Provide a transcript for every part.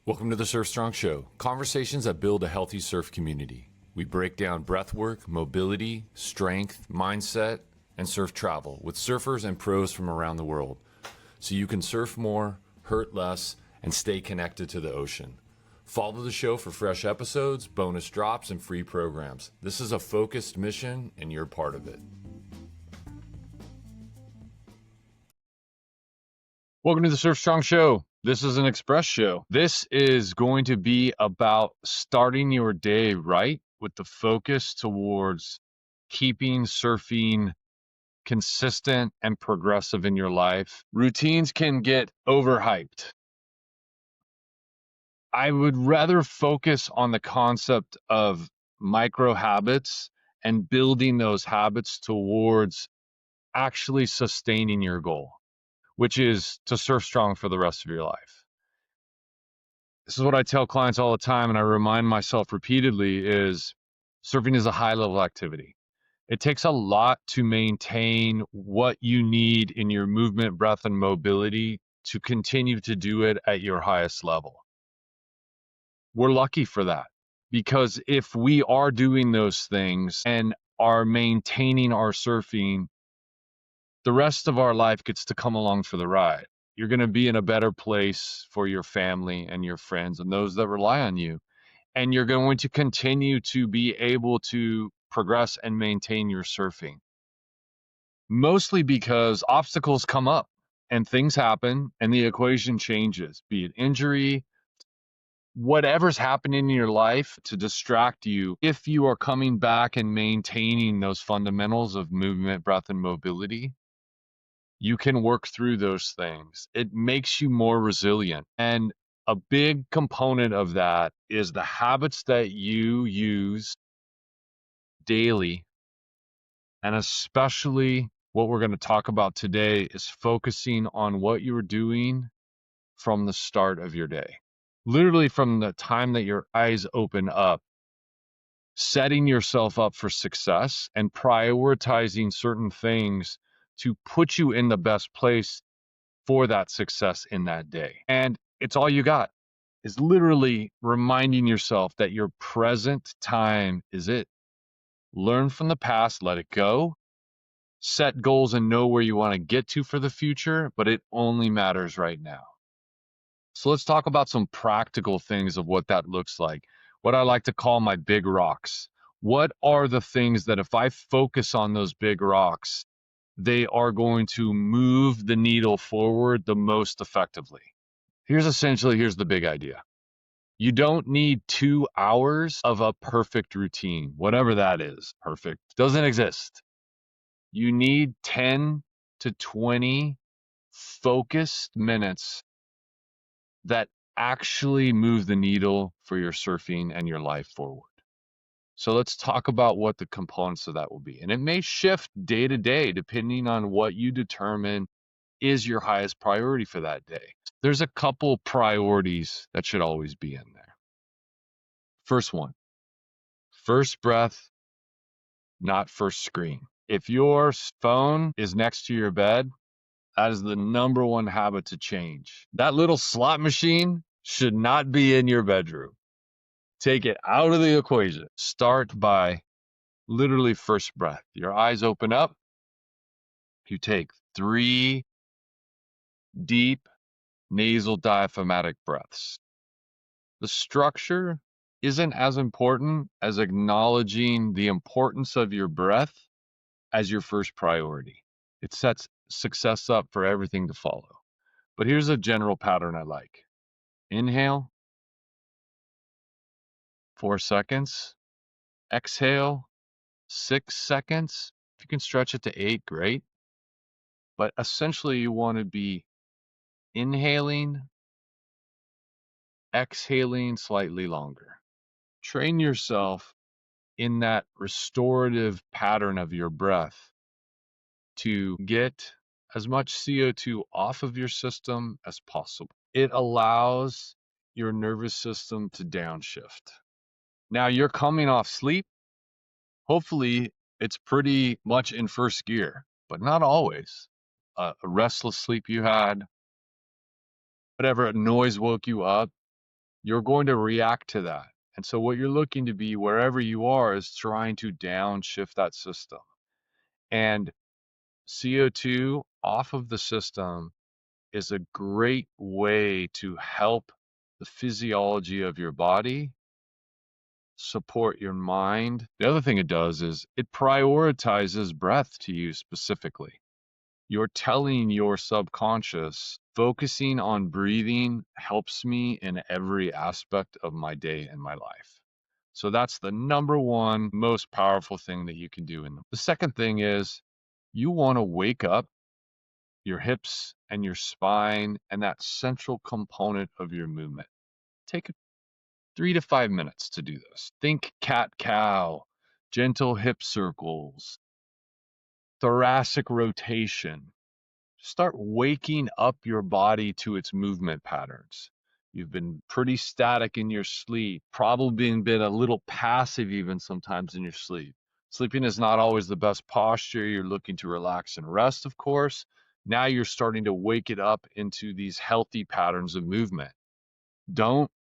Welcome to the Surf Strong Show, conversations that build a healthy surf community. We break down breathwork, mobility, strength, mindset, and surf travel with surfers and pros from around the world, so you can surf more, hurt less, and stay connected to the ocean. Follow the show for fresh episodes, bonus drops, and free programs. This is a focused mission, and you're part of it. Welcome to the Surf Strong Show. This is an express show. This is going to be about starting your day right with the focus towards keeping surfing consistent and progressive in your life. Routines can get overhyped. I would rather focus on the concept of micro habits and building those habits towards actually sustaining your goal, which is to surf strong for the rest of your life. This is what I tell clients all the time, and I remind myself repeatedly, is surfing is a high-level activity. It takes a lot to maintain what you need in your movement, breath, and mobility to continue to do it at your highest level. We're lucky for that, because if we are doing those things and are maintaining our surfing, the rest of our life gets to come along for the ride. You're going to be in a better place for your family and your friends and those that rely on you. And you're going to continue to be able to progress and maintain your surfing. Mostly because obstacles come up and things happen and the equation changes, be it injury, whatever's happening in your life to distract you. If you are coming back and maintaining those fundamentals of movement, breath, and mobility, you can work through those things. It makes you more resilient. And a big component of that is the habits that you use daily. And especially what we're going to talk about today is focusing on what you're doing from the start of your day. Literally from the time that your eyes open up, setting yourself up for success and prioritizing certain things to put you in the best place for that success in that day. And it's all you got, is literally reminding yourself that your present time is it. Learn from the past, let it go, set goals and know where you want to get to for the future, but it only matters right now. So let's talk about some practical things of what that looks like, what I like to call my big rocks. What are the things that if I focus on those big rocks, they are going to move the needle forward the most effectively? Here's the big idea. You don't need 2 hours of a perfect routine, whatever that is. Perfect doesn't exist. You need 10 to 20 focused minutes that actually move the needle for your surfing and your life forward. So let's talk about what the components of that will be. And it may shift day to day depending on what you determine is your highest priority for that day. There's a couple priorities that should always be in there. First one, first breath, not first screen. If your phone is next to your bed, that is the number one habit to change. That little slot machine should not be in your bedroom. Take it out of the equation. Start by literally first breath. Your eyes open up. You take 3 deep nasal diaphragmatic breaths. The structure isn't as important as acknowledging the importance of your breath as your first priority. It sets success up for everything to follow. But here's a general pattern I like. Inhale, 4 seconds. Exhale, 6 seconds. If you can stretch it to 8, great. But essentially, you want to be inhaling, exhaling slightly longer. Train yourself in that restorative pattern of your breath to get as much CO2 off of your system as possible. It allows your nervous system to downshift. Now you're coming off sleep. Hopefully it's pretty much in first gear, but not always. A restless sleep you had, whatever noise woke you up, you're going to react to that. And so what you're looking to be wherever you are is trying to downshift that system. And CO2 off of the system is a great way to help the physiology of your body support your mind. The other thing it does is it prioritizes breath to you specifically. You're telling your subconscious, focusing on breathing helps me in every aspect of my day and my life. So that's the number one most powerful thing that you can do. And the second thing is you want to wake up your hips and your spine and that central component of your movement. Take 3 to 5 minutes to do this. Think cat cow, gentle hip circles, thoracic rotation. Start waking up your body to its movement patterns. You've been pretty static in your sleep, probably been a little passive even sometimes in your sleep. Sleeping is not always the best posture. You're looking to relax and rest, of course. Now you're starting to wake it up into these healthy patterns of movement. Don't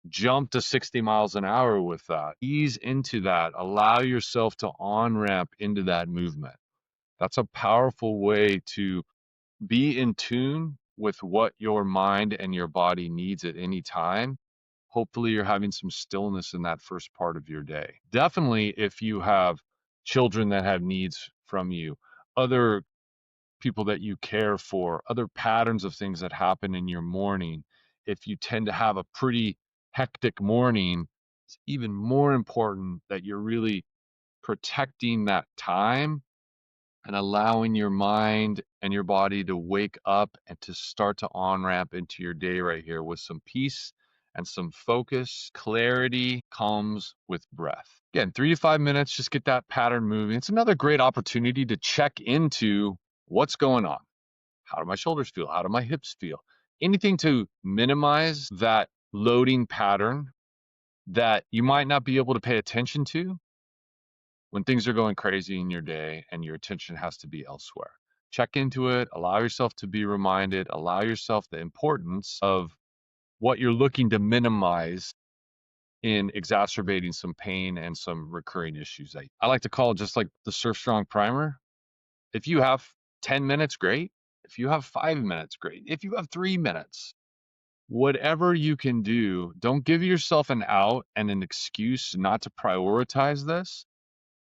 jump to 60 miles an hour with that. Ease into that. Allow yourself to on ramp into that movement. That's a powerful way to be in tune with what your mind and your body needs at any time. Hopefully, you're having some stillness in that first part of your day. Definitely, if you have children that have needs from you, other people that you care for, other patterns of things that happen in your morning, if you tend to have a pretty hectic morning, it's even more important that you're really protecting that time and allowing your mind and your body to wake up and to start to on ramp into your day right here with some peace and some focus. Clarity comes with breath. Again, 3 to 5 minutes, just get that pattern moving. It's another great opportunity to check into what's going on. How do my shoulders feel? How do my hips feel? Anything to minimize that loading pattern that you might not be able to pay attention to when things are going crazy in your day and your attention has to be elsewhere. Check into it, allow yourself to be reminded, allow yourself the importance of what you're looking to minimize in exacerbating some pain and some recurring issues. I like to call it just like the Surf Strong primer. If you have 10 minutes, great. If you have 5 minutes, great. If you have 3 minutes, whatever you can do, don't give yourself an out and an excuse not to prioritize this,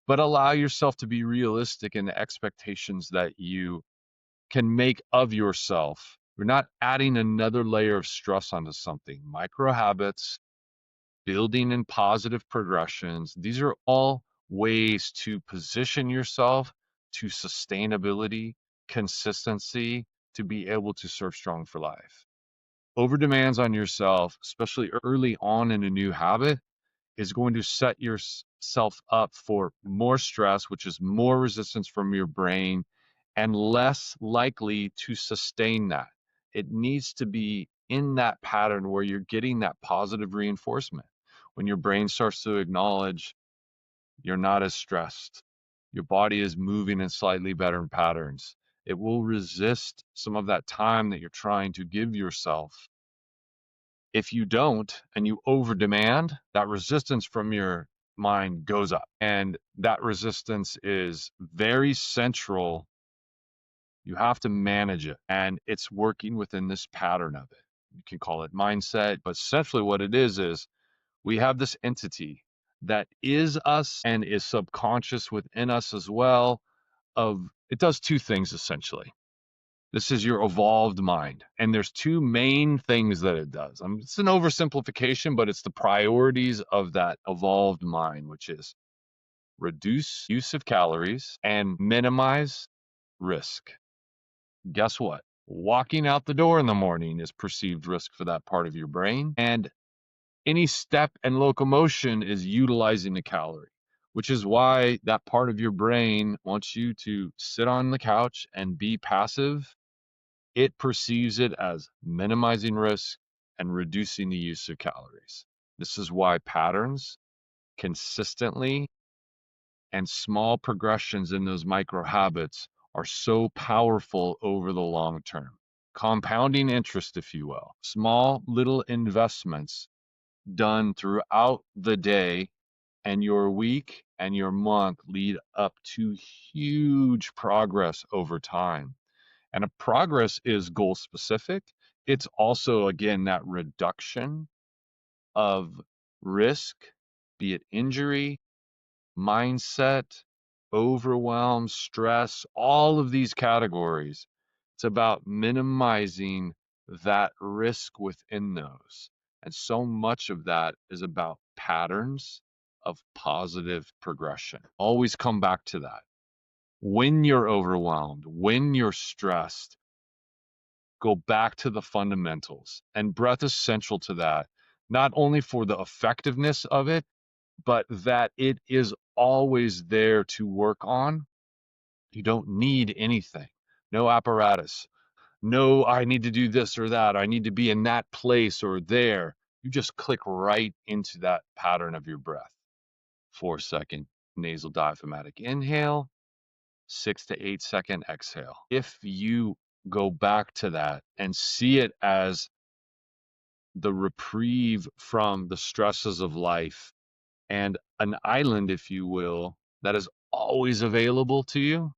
but allow yourself to be realistic in the expectations that you can make of yourself. You're not adding another layer of stress onto something. Micro habits, building in positive progressions, these are all ways to position yourself to sustainability, consistency, to be able to serve strong for life. Over demands on yourself, especially early on in a new habit, is going to set yourself up for more stress, which is more resistance from your brain and less likely to sustain that. It needs to be in that pattern where you're getting that positive reinforcement. When your brain starts to acknowledge you're not as stressed, your body is moving in slightly better patterns, it will resist some of that time that you're trying to give yourself. If you don't and you over demand, that resistance from your mind goes up. And that resistance is very central. You have to manage it. And it's working within this pattern of it. You can call it mindset, but essentially what it is we have this entity that is us and is subconscious within us as well. It does two things essentially. This is your evolved mind. And there's two main things that it does. It's an oversimplification, but it's the priorities of that evolved mind, which is reduce use of calories and minimize risk. Guess what? Walking out the door in the morning is perceived risk for that part of your brain. And any step and locomotion is utilizing a calorie, which is why that part of your brain wants you to sit on the couch and be passive. It perceives it as minimizing risk and reducing the use of calories. This is why patterns consistently and small progressions in those micro habits are so powerful over the long term. Compounding interest, if you will. Small little investments done throughout the day and your week and your month lead up to huge progress over time. And a progress is goal specific. It's also, again, that reduction of risk, be it injury, mindset, overwhelm, stress, all of these categories. It's about minimizing that risk within those. And so much of that is about patterns of positive progression. Always come back to that. When you're overwhelmed, when you're stressed, go back to the fundamentals. And breath is central to that, not only for the effectiveness of it, but that it is always there to work on. You don't need anything, no apparatus, no, I need to do this or that, I need to be in that place or there. You just click right into that pattern of your breath. 4-second nasal diaphragmatic inhale, 6 to 8 second exhale. If you go back to that and see it as the reprieve from the stresses of life and an island, if you will, that is always available to you,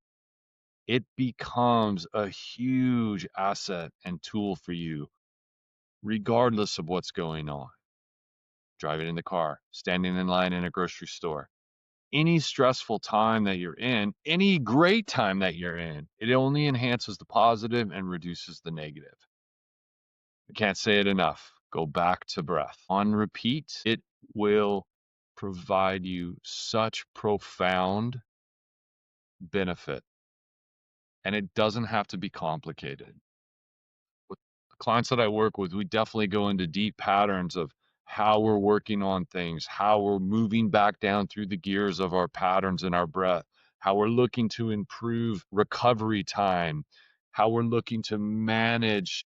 it becomes a huge asset and tool for you, regardless of what's going on. Driving in the car, standing in line in a grocery store, any stressful time that you're in, any great time that you're in, it only enhances the positive and reduces the negative. I can't say it enough. Go back to breath. On repeat, it will provide you such profound benefit. And it doesn't have to be complicated. With the clients that I work with, we definitely go into deep patterns of how we're working on things, how we're moving back down through the gears of our patterns in our breath, how we're looking to improve recovery time, how we're looking to manage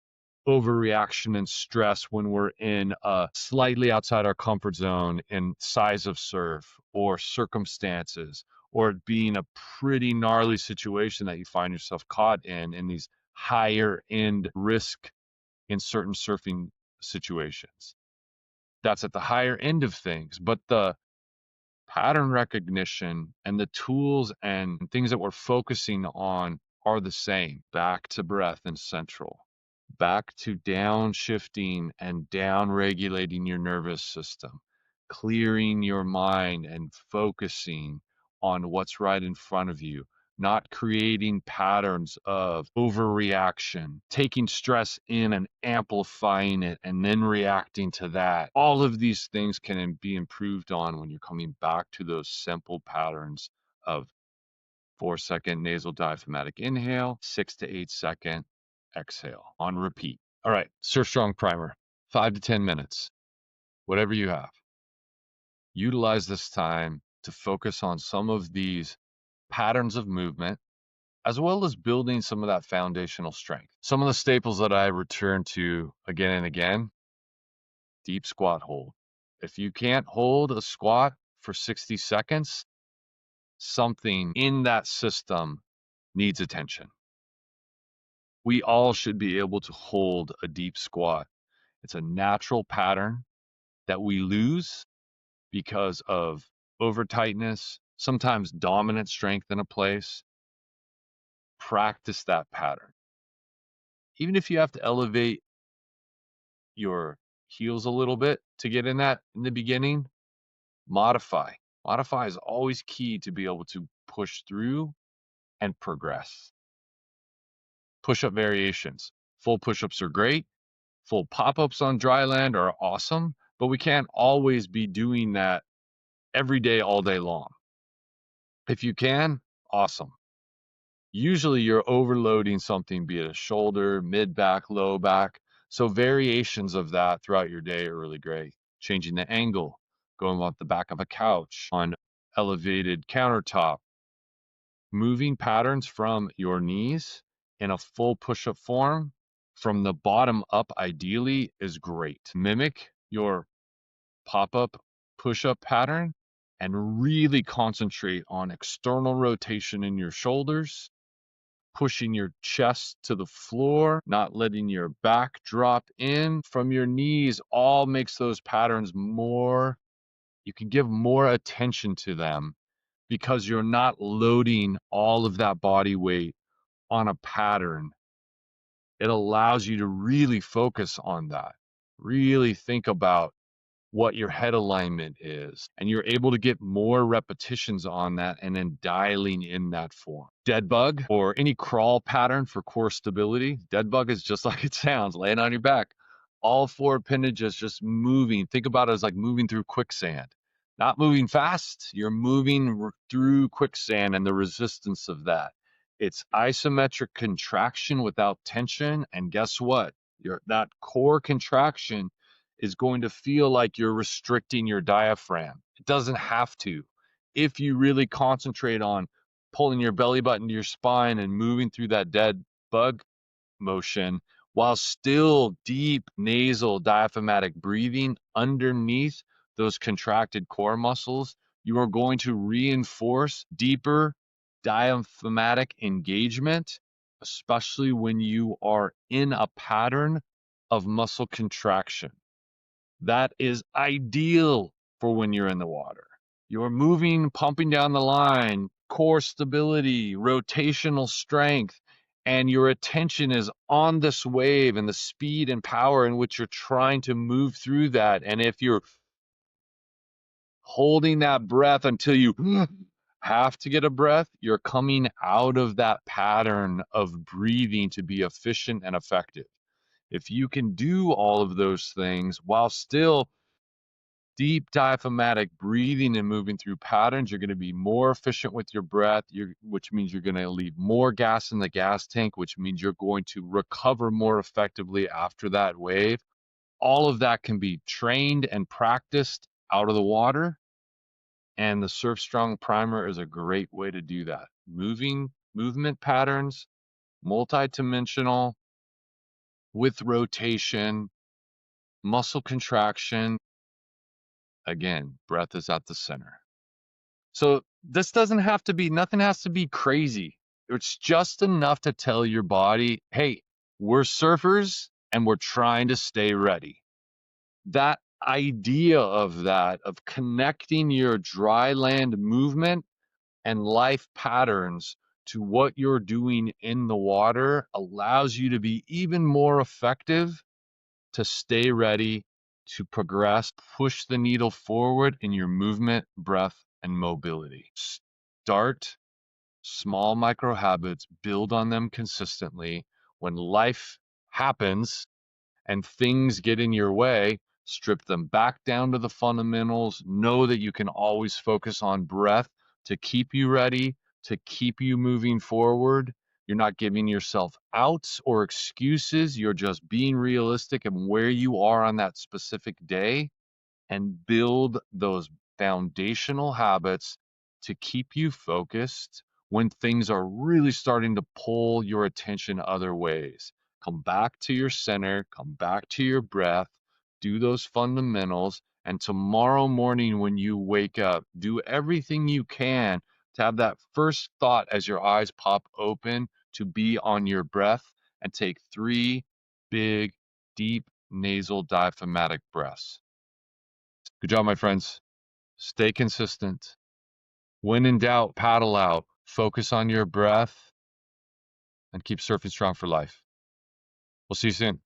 overreaction and stress when we're in a slightly outside our comfort zone in size of surf or circumstances, or it being a pretty gnarly situation that you find yourself caught in these higher end risk in certain surfing situations. That's at the higher end of things, but the pattern recognition and the tools and things that we're focusing on are the same. Back to breath and central, back to downshifting and down regulating your nervous system, clearing your mind and focusing on what's right in front of you, not creating patterns of overreaction, taking stress in and amplifying it and then reacting to that. All of these things can be improved on when you're coming back to those simple patterns of 4-second nasal diaphragmatic inhale, 6 to 8 second exhale on repeat. All right, Surf Strong primer, 5 to 10 minutes, whatever you have. Utilize this time to focus on some of these patterns of movement, as well as building some of that foundational strength. Some of the staples that I return to again and again: deep squat hold. If you can't hold a squat for 60 seconds, something in that system needs attention. We all should be able to hold a deep squat. It's a natural pattern that we lose because of over tightness, sometimes dominant strength in a place. Practice that pattern. Even if you have to elevate your heels a little bit to get in that in the beginning, modify. Modify is always key to be able to push through and progress. Push-up variations. Full push-ups are great. Full pop-ups on dry land are awesome, but we can't always be doing that every day, all day long. If you can, awesome. Usually you're overloading something, be it a shoulder, mid back, low back. So variations of that throughout your day are really great. Changing the angle, going off the back of a couch on elevated countertop, moving patterns from your knees in a full push-up form from the bottom up ideally is great. Mimic your pop-up push-up pattern and really concentrate on external rotation in your shoulders, pushing your chest to the floor, not letting your back drop in from your knees, all makes those patterns more, you can give more attention to them because you're not loading all of that body weight on a pattern. It allows you to really focus on that, really think about what your head alignment is, and you're able to get more repetitions on that and then dialing in that form. Dead bug or any crawl pattern for core stability. Dead bug is just like it sounds, laying on your back. All four appendages just moving. Think about it as like moving through quicksand. Not moving fast, you're moving through quicksand and the resistance of that. It's isometric contraction without tension, and guess what? That core contraction is going to feel like you're restricting your diaphragm. It doesn't have to. If you really concentrate on pulling your belly button to your spine and moving through that dead bug motion while still deep nasal diaphragmatic breathing underneath those contracted core muscles, you are going to reinforce deeper diaphragmatic engagement, especially when you are in a pattern of muscle contraction. That is ideal for when you're in the water. You're moving, pumping down the line, core stability, rotational strength, and your attention is on this wave and the speed and power in which you're trying to move through that. And if you're holding that breath until you have to get a breath, you're coming out of that pattern of breathing to be efficient and effective. If you can do all of those things while still deep diaphragmatic breathing and moving through patterns, you're going to be more efficient with your breath, which means you're going to leave more gas in the gas tank, which means you're going to recover more effectively after that wave. All of that can be trained and practiced out of the water, and the Surf Strong Primer is a great way to do that. Movement patterns, multidimensional, with rotation, muscle contraction. Again, breath is at the center. So this doesn't have to be, nothing has to be crazy. It's just enough to tell your body, hey, we're surfers and we're trying to stay ready. That idea of connecting your dry land movement and life patterns to what you're doing in the water allows you to be even more effective, to stay ready, to progress, push the needle forward in your movement, breath, and mobility. Start small micro habits, build on them consistently. When life happens and things get in your way, strip them back down to the fundamentals. Know that you can always focus on breath to keep you ready, to keep you moving forward. You're not giving yourself outs or excuses. You're just being realistic and where you are on that specific day, and build those foundational habits to keep you focused when things are really starting to pull your attention other ways. Come back to your center, come back to your breath, do those fundamentals, and tomorrow morning when you wake up, do everything you can to have that first thought as your eyes pop open to be on your breath, and take 3 big, deep nasal diaphragmatic breaths. Good job, my friends. Stay consistent. When in doubt, paddle out. Focus on your breath and keep surfing strong for life. We'll see you soon.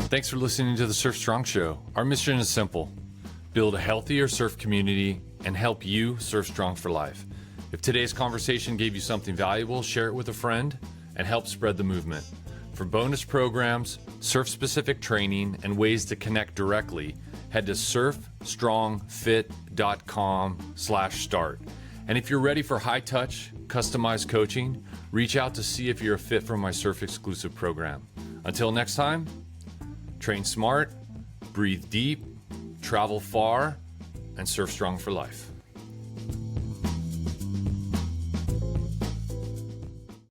Thanks for listening to the Surf Strong Show. Our mission is simple: build a healthier surf community and help you surf strong for life. If today's conversation gave you something valuable, share it with a friend and help spread the movement. For bonus programs, surf-specific training, and ways to connect directly, head to surfstrongfit.com/start. And if you're ready for high-touch, customized coaching, reach out to see if you're a fit for my surf-exclusive program. Until next time, train smart, breathe deep, travel far, and surf strong for life.